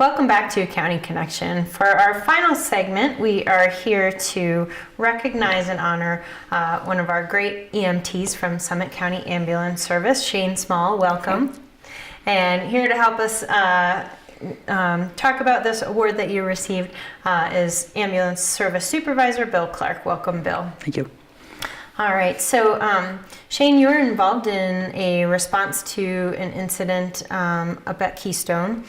Welcome back to County Connection. For our final segment, we are here to recognize and honor one of our great EMTs from Summit County Ambulance Service, Shayne Small. Welcome. And here to help us talk about this award that you received is Ambulance Service Supervisor Bill Clark. Welcome, Bill. Thank you. All right, so Shayne, you were involved in a response to an incident up at Keystone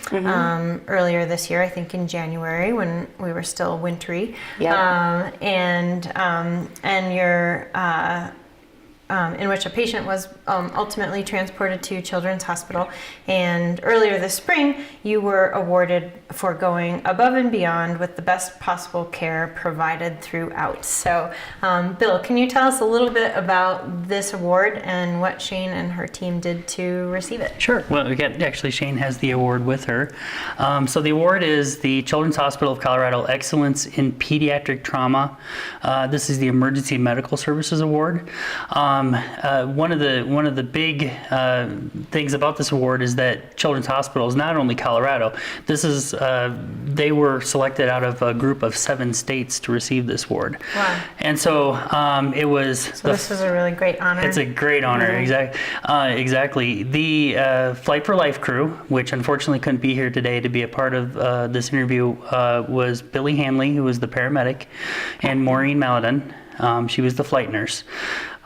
earlier this year, I think in January when we were still wintry. Yep. And you're in which a patient was ultimately transported to Children's Hospital. And earlier this spring, you were awarded for going above and beyond with the best possible care provided throughout. So, Bill, can you tell us a little bit about this award and what Shayne and her team did to receive it? Sure. Well, actually, Shayne has the award with her. So the award is the Children's Hospital of Colorado Excellence in Pediatric Trauma. This is the Emergency Medical Services Award. One of the big things about this award is that Children's Hospital is not only Colorado. This is they were selected out of a group of 7 states to receive this award. Wow. And so it was. So this is a really great honor. It's a great honor. Exactly. The Flight for Life crew, which unfortunately couldn't be here today to be a part of this interview, was Billy Hanley, who was the paramedic, and Maureen Maladin. She was the flight nurse.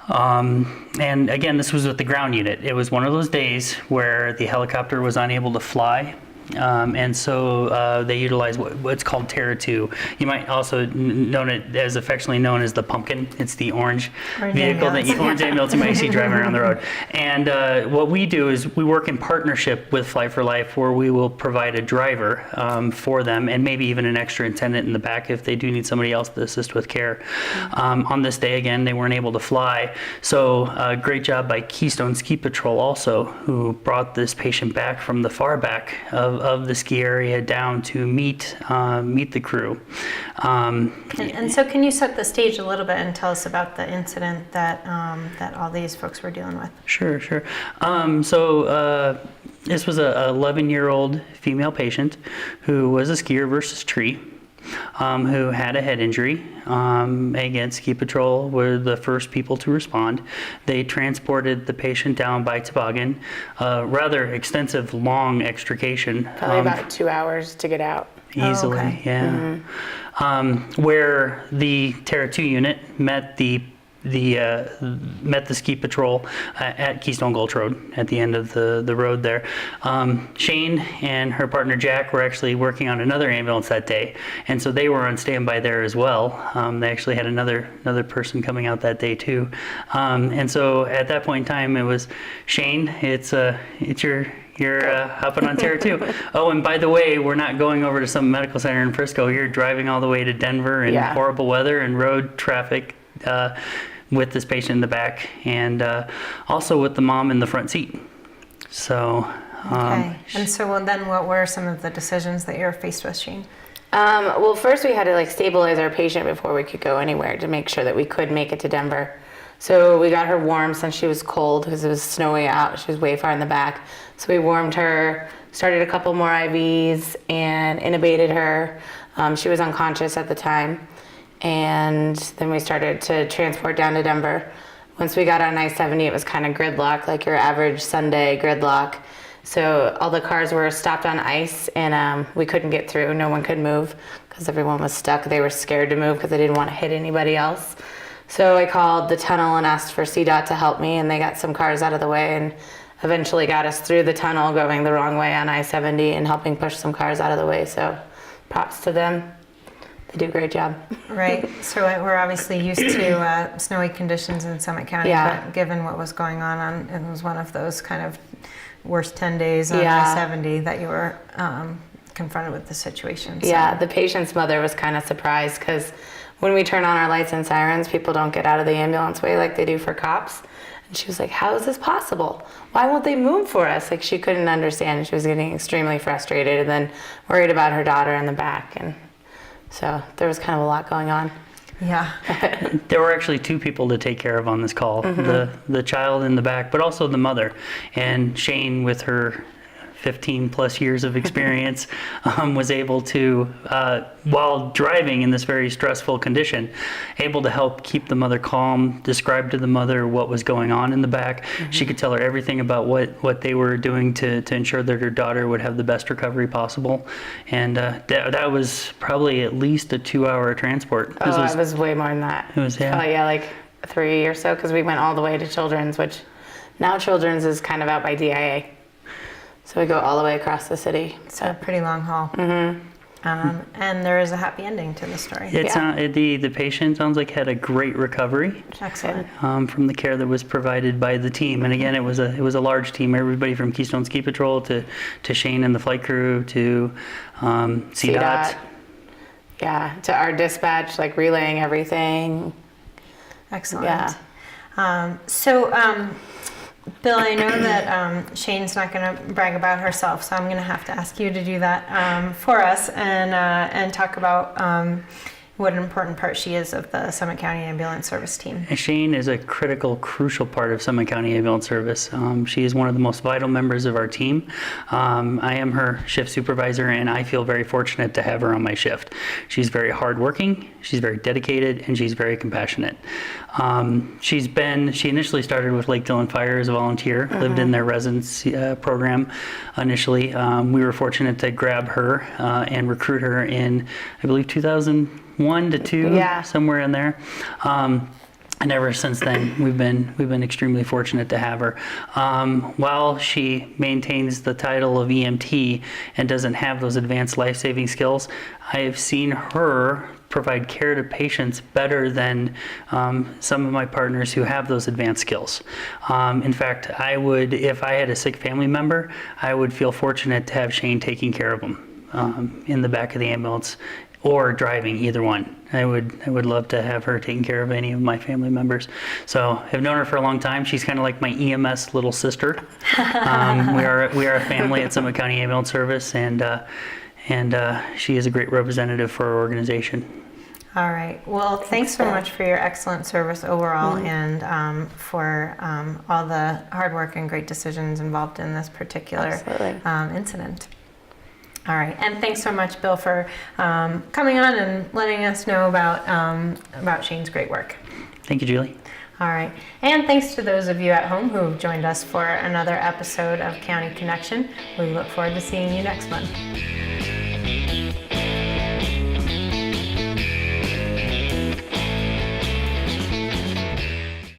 And again, this was with the ground unit. It was one of those days where the helicopter was unable to fly. And so they utilized what's called Terra 2. You might also know it as affectionately known as the Pumpkin. It's the orange vehicle, orange ambulance you might see driving around the road. And what we do is we work in partnership with Flight for Life, where we will provide a driver for them, and maybe even an extra attendant in the back if they do need somebody else to assist with care. On this day, again, they weren't able to fly. So great job by Keystone Ski Patrol also, who brought this patient back from the far back of the ski area down to meet the crew. And so can you set the stage a little bit and tell us about the incident that that all these folks were dealing with? Sure. So this was a 11-year-old female patient who was a skier versus tree. Who had a head injury. Again, Ski Patrol were the first people to respond. They transported the patient down by toboggan, rather extensive, long extrication. Probably about 2 hours to get out. Easily, okay. Yeah. Where the Terra 2 unit met the Ski Patrol at Keystone Gulch Road at the end of the road there. Shayne and her partner Jack were actually working on another ambulance that day, and so they were on standby there as well. They actually had another person coming out that day too. And so at that point in time, it was Shayne. You're hopping on Terra 2. Oh, and by the way, we're not going over to some medical center in Frisco. You're driving all the way to Denver in horrible weather and road traffic. With this patient in the back, and also with the mom in the front seat. So, okay. And so then what were some of the decisions that you were faced with, Shayne? Well, first we had to stabilize our patient before we could go anywhere to make sure that we could make it to Denver. So we got her warm since she was cold because it was snowy out. She was way far in the back. So we warmed her, started a couple more IVs, and intubated her. She was unconscious at the time. And then we started to transport down to Denver. Once we got on I-70, it was kind of gridlock, like your average Sunday gridlock. So all the cars were stopped on ice, and we couldn't get through. No one could move because everyone was stuck. They were scared to move because they didn't want to hit anybody else. So I called the tunnel and asked for CDOT to help me, and they got some cars out of the way and eventually got us through the tunnel going the wrong way on I-70 and helping push some cars out of the way. So props to them. They do a great job. Right. So we're obviously used to snowy conditions in Summit County, but given what was going on, it was one of those kind of worst 10 days on I-70 that you were confronted with the situation. So. Yeah, the patient's mother was kind of surprised because when we turn on our lights and sirens, people don't get out of the ambulance way like they do for cops. And she was like, how is this possible? Why won't they move for us? She couldn't understand. She was getting extremely frustrated and then worried about her daughter in the back. And so there was kind of a lot going on. Yeah. There were actually 2 people to take care of on this call, the child in the back, but also the mother. And Shayne, with her 15 plus years of experience, was able to, while driving in this very stressful condition, able to help keep the mother calm, describe to the mother what was going on in the back. She could tell her everything about what they were doing to ensure that her daughter would have the best recovery possible. And that was probably at least a 2-hour transport. It was way more than that. It was, yeah. Yeah, like 3 or so, because we went all the way to Children's, which now Children's is kind of out by DIA. So we go all the way across the city. It's a pretty long haul. And there is a happy ending to the story. The patient sounds like had a great recovery. Excellent. From the care that was provided by the team. And again, it was a large team. Everybody from Keystone Ski Patrol to Shayne and the flight crew to CDOT. Yeah, to our dispatch, like relaying everything. Excellent. Yeah. Bill, I know that Shayne's not going to brag about herself, so I'm going to have to ask you to do that for us and talk about what an important part she is of the Summit County Ambulance Service team. Shayne is a critical, crucial part of Summit County Ambulance Service. She is one of the most vital members of our team. I am her shift supervisor, and I feel very fortunate to have her on my shift. She's very hardworking, she's very dedicated, and she's very compassionate. She initially started with Lake Dillon Fire as a volunteer, lived in their residency program initially. We were fortunate to grab her and recruit her in, I believe, 2001 to 2, somewhere in there. And ever since then, we've been extremely fortunate to have her. While she maintains the title of EMT and doesn't have those advanced life-saving skills, I have seen her provide care to patients better than some of my partners who have those advanced skills. In fact, if I had a sick family member, I would feel fortunate to have Shayne taking care of them in the back of the ambulance or driving, either one. I would love to have her taking care of any of my family members. So I've known her for a long time. She's kind of like my EMS little sister. We are a family at Summit County Ambulance Service, and she is a great representative for our organization. All right. Well, thanks so much for your excellent service overall and for all the hard work and great decisions involved in this particular incident. All right, and thanks so much, Bill, for coming on and letting us know about Shayne's great work. Thank you, Julie. All right, and thanks to those of you at home who have joined us for another episode of County Connection. We look forward to seeing you next month.